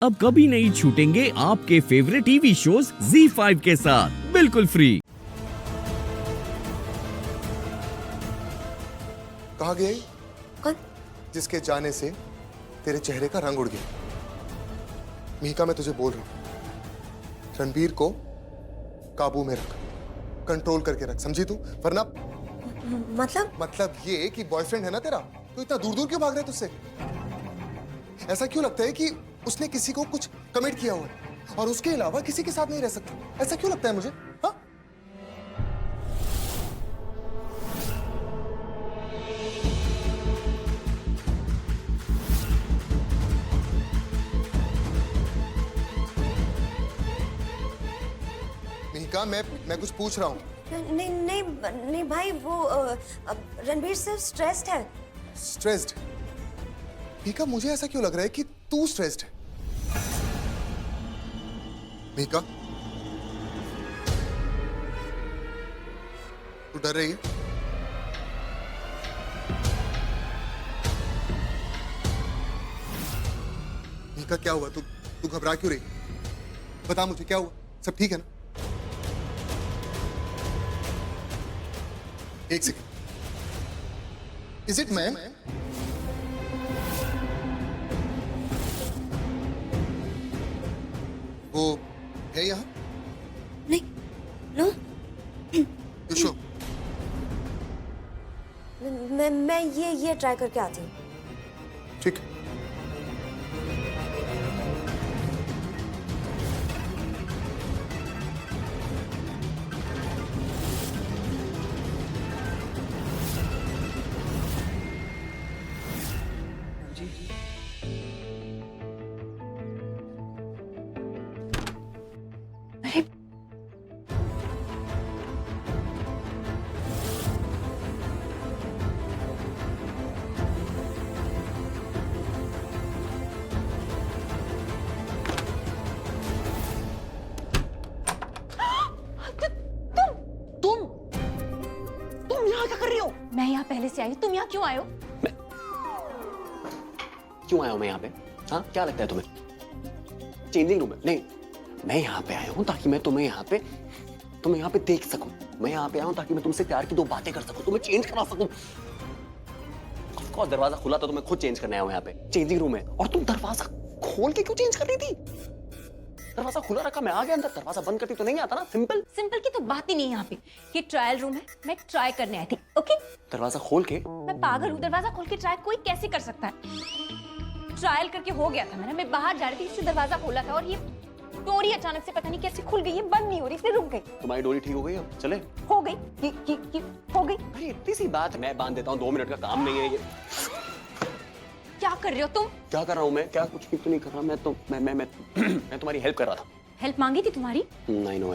अब कभी नहीं छूटेंगे आपके फेवरेट टीवी शोज ZEE5 के साथ बिल्कुल फ्री। कहाँ गया ये? कौन? जिसके जाने से तेरे चेहरे का रंग उड़ गया। मीका, मैं तुझे बोल रहा हूँ, रणबीर को काबू में रख, कंट्रोल करके रख, समझी तू? वरना मतलब ये कि बॉयफ्रेंड है ना तेरा, तो इतना दूर दूर क्यों भाग रहा है तुझसे? ऐसा क्यों लगता है कि उसने किसी को कुछ कमिट किया हुआ है और उसके अलावा किसी के साथ नहीं रह सकता? ऐसा क्यों लगता है मुझे? हाँ? मीका, मैं कुछ पूछ रहा हूँ। नहीं भाई, वो रणबीर सिर्फ स्ट्रेस्ड है। स्ट्रेस्ड? मीका, मुझे ऐसा क्यों लग रहा है कि तू स्ट्रेस्ड है? मीका, तू डर रही है? मीका, क्या हुआ? तू घबरा क्यों रही? बता मुझे, क्या हुआ? सब ठीक है ना? एक सेकेंड। Is it ma'am? वो है यहाँ? नहीं, नो। You sure? मैं ये ट्राई करके आती हूँ। ठीक। अरे तुम यहाँ क्या कर रही हो? मैं यहाँ पहले से आई हूँ, तुम यहाँ क्यों आए हो? क्यों आया हूँ मैं यहाँ पे? हाँ, क्या लगता है तुम्हें? चेंजिंग रूम में? नहीं, मैं यहाँ पे आया हूँ ताकि मैं तुम्हें यहाँ पे देख सकूं। मैं यहाँ पे आया हूँ ताकि मैं तुमसे प्यार की दो बातें कर सकूं, तुम्हें चेंज करा सकूं। ऑफ कोर्स दरवाजा खुला था तो मैं खुद चेंज करने आया हूँ यहाँ पे। चेंजिंग रूम है और तुम दरवाजा खोल के क्यों चेंज कर रही थी? दरवाजा खुला रखा, मैं आ गया अंदर, दरवाजा बंद करती तो नहीं आता ना। सिंपल की तो बात ही नहीं है यहाँ पे। ये ट्रायल रूम है, मैं ट्राई करने आई थी। ओके, दरवाजा खोल के? मैं पागल हूँ? दरवाजा खोल के ट्राई कोई कैसे कर सकता है? ट्रायल करके हो गया था मेरा, मैं बाहर जा रही थी, इससे दरवाजा खोला था और ये डोरी अचानक से पता नहीं कैसे खुल गई, ये बंद नहीं हो रही, इसलिए रुक गई। तुम्हारी डोरी ठीक हो गई? अब चले? हो गई, ये हो गई। अरे इतनी सी बात है, मैं बांध देता हूँ, 2 मिनट का काम नहीं है ये। क्या कर रहे हो तुम? क्या कर रहा हूँ मैं? क्या कुछ भी तो नहीं कर रहा मैं तो। मैं तुम्हारी हेल्प कर रहा था। हेल्प मांगी थी तुम्हारी? I know.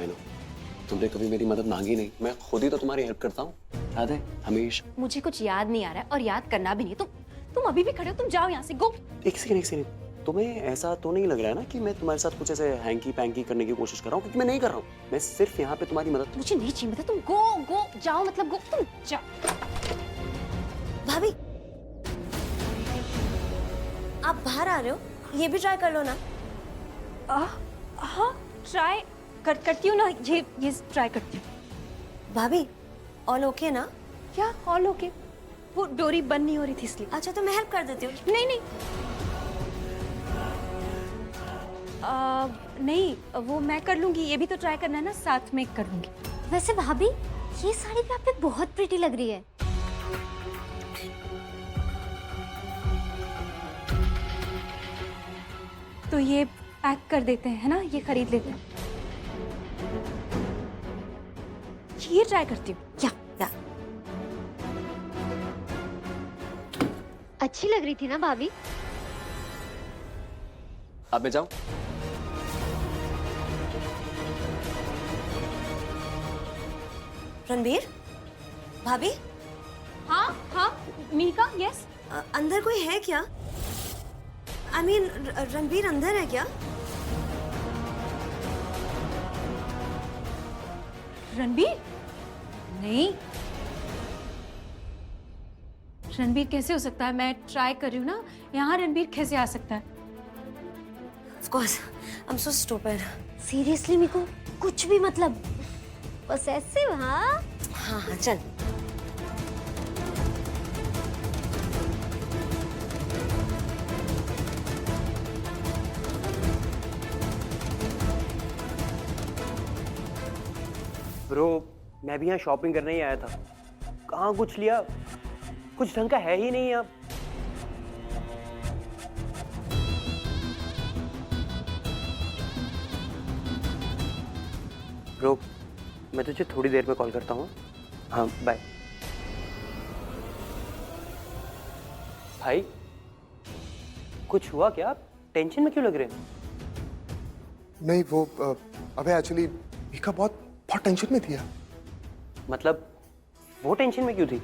तुमने कभी मेरी मदद मांगी नहीं, मैं खुद ही तो तुम्हारी हेल्प करता हूँ, याद है? हमेशा। मुझे कुछ याद नहीं आ रहा है और याद करना भी नहीं। तुम अभी भी खड़े हो, तुम जाओ यहाँ से, गो। एक सेकंड। तुम्हें ऐसा तो नहीं लग रहा है ना कि मैं तुम्हारे साथ कुछ ऐसे हैंकी पैंकी करने की कोशिश कर रहा हूँ? क्योंकि मैं नहीं कर रहा हूँ, मैं सिर्फ यहाँ पे तुम्हारी मदद। मुझे नहीं चाहिए मदद, तुम गो जाओ, मतलब गो, तुम जाओ। भाभी, आप बाहर आ रहे हो, ये भी ट्राई कर लो ना। हाँ, ट्राई करती हूँ ना, ये ट्राई करती हूँ। भाभी, ऑल ओके ना? क्या ऑल ओके? वो डोरी बंद नहीं हो रही थी इसलिए। अच्छा, तो मैं हेल्प कर देती हूँ। नहीं, नहीं, वो मैं कर लूंगी, ये भी तो ट्राई करना है ना, साथ में कर लूंगी। वैसे भाभी, ये साड़ी भी आप पे बहुत प्रीटी लग रही है। तो ये पैक कर देते हैं, है ना? ये खरीद लेते हैं। ये ट्राई करती हूँ। या अच्छी लग रही थी ना भाभी? अब मैं जाऊँ? रणबीर, भाभी, हाँ, मीका, यस। अंदर कोई है क्या? I mean, रणबीर अंदर है क्या? रणबीर? नहीं, रणबीर कैसे हो सकता है? मैं ट्राई कर रही हूँ ना, यहाँ रणबीर कैसे आ सकता है? Of course. I'm so stupid. Seriously Miku, कुछ भी मतलब पोसेसिव, हाँ? हाँ हाँ चल. ब्रो, मैं भी यहाँ शॉपिंग करने ही आया था. कहाँ कुछ लिया, कुछ ढंग का है ही नहीं यहाँ. ब्रो, मैं तुझे थोड़ी देर में कॉल करता हूँ. हाँ, बाय. भाई, कुछ हुआ क्या? आप टेंशन में क्यों लग रहे हैं? नहीं वो अबे एक्चुअली मीका बहुत बहुत टेंशन में थी यार. मतलब वो टेंशन में क्यों थी?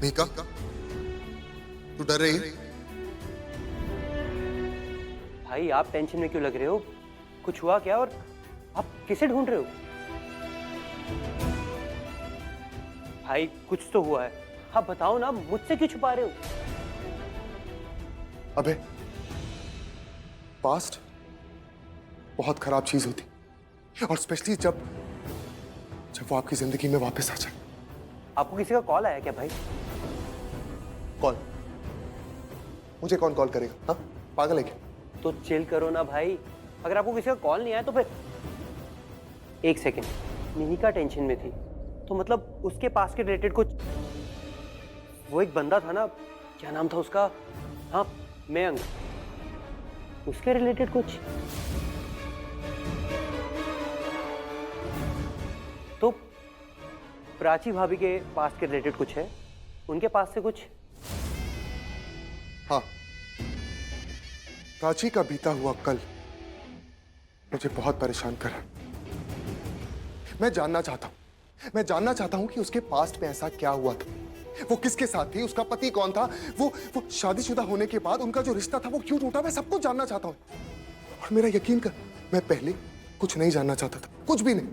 मीका तू डर रही है? भाई, आप टेंशन में क्यों लग रहे हो? कुछ हुआ क्या और आप किसे ढूंढ रहे हो? भाई, कुछ तो हुआ है. आप बताओ ना, मुझसे क्यों छुपा रहे हो? अबे पास्ट बहुत खराब चीज होती और स्पेशली जब वो आपकी जिंदगी में वापस आ जाए. आपको किसी का कॉल आया क्या भाई? कॉल? मुझे कौन कॉल करेगा? हाँ, पागल है क्या? तो चिल करो ना भाई. अगर आपको किसी का कॉल नहीं आया तो फिर एक सेकेंड. निहिका टेंशन में थी तो मतलब उसके पास के रिलेटेड कुछ. वो एक बंदा था ना, क्या नाम था उसका? हाँ, मयंक. उसके रिलेटेड कुछ. तो प्राची भाभी के पास के रिलेटेड कुछ है, उनके पास से कुछ. हाँ, प्राची का बीता हुआ कल मुझे बहुत परेशान करा. मैं जानना चाहता हूं कि उसके पास्ट में ऐसा क्या हुआ था. वो किसके साथ थी, उसका पति कौन था, वो शादीशुदा होने के बाद उनका जो रिश्ता था वो क्यों टूटा. मैं सब कुछ जानना चाहता हूं. और मेरा यकीन कर, मैं पहले कुछ नहीं जानना चाहता था, कुछ भी नहीं.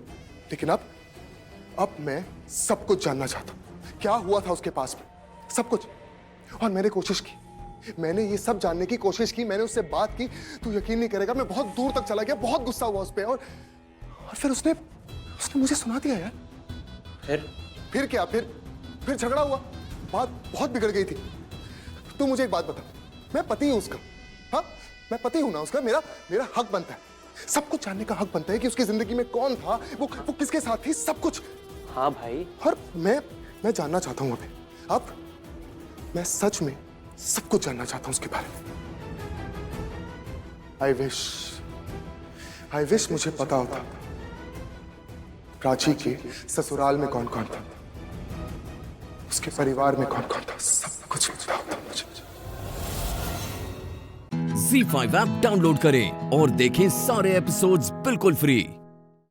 लेकिन अब मैं सब कुछ जानना चाहता हूं. क्या हुआ था उसके पास में, सब कुछ. और मैंने कोशिश की, मैंने ये सब जानने की कोशिश की, मैंने उससे बात की. तू यकीन नहीं करेगा, मैं बहुत दूर तक चला गया, बहुत गुस्सा हुआ उस पर. और फिर उसने मुझे सुना दिया यार. फिर क्या, फिर झगड़ा हुआ. बात बहुत बिगड़ गई थी. तू मुझे एक बात बता, मैं पति हूं उसका. हाँ, मैं पति हूं ना उसका. मेरा हक बनता है, सब कुछ जानने का हक बनता है कि उसकी जिंदगी में कौन था, वो किसके साथ थी, सब कुछ. हाँ भाई. और मैं जानना चाहता हूं. अब मैं सच में सब कुछ जानना चाहता हूं उसके बारे में. आई विश मुझे पता होता प्राची के ससुराल में कौन कौन था, उसके परिवार में कौन कौन था, सब कुछ पता होता मुझे. Z5 ऐप डाउनलोड करें और देखें सारे एपिसोड्स बिल्कुल फ्री.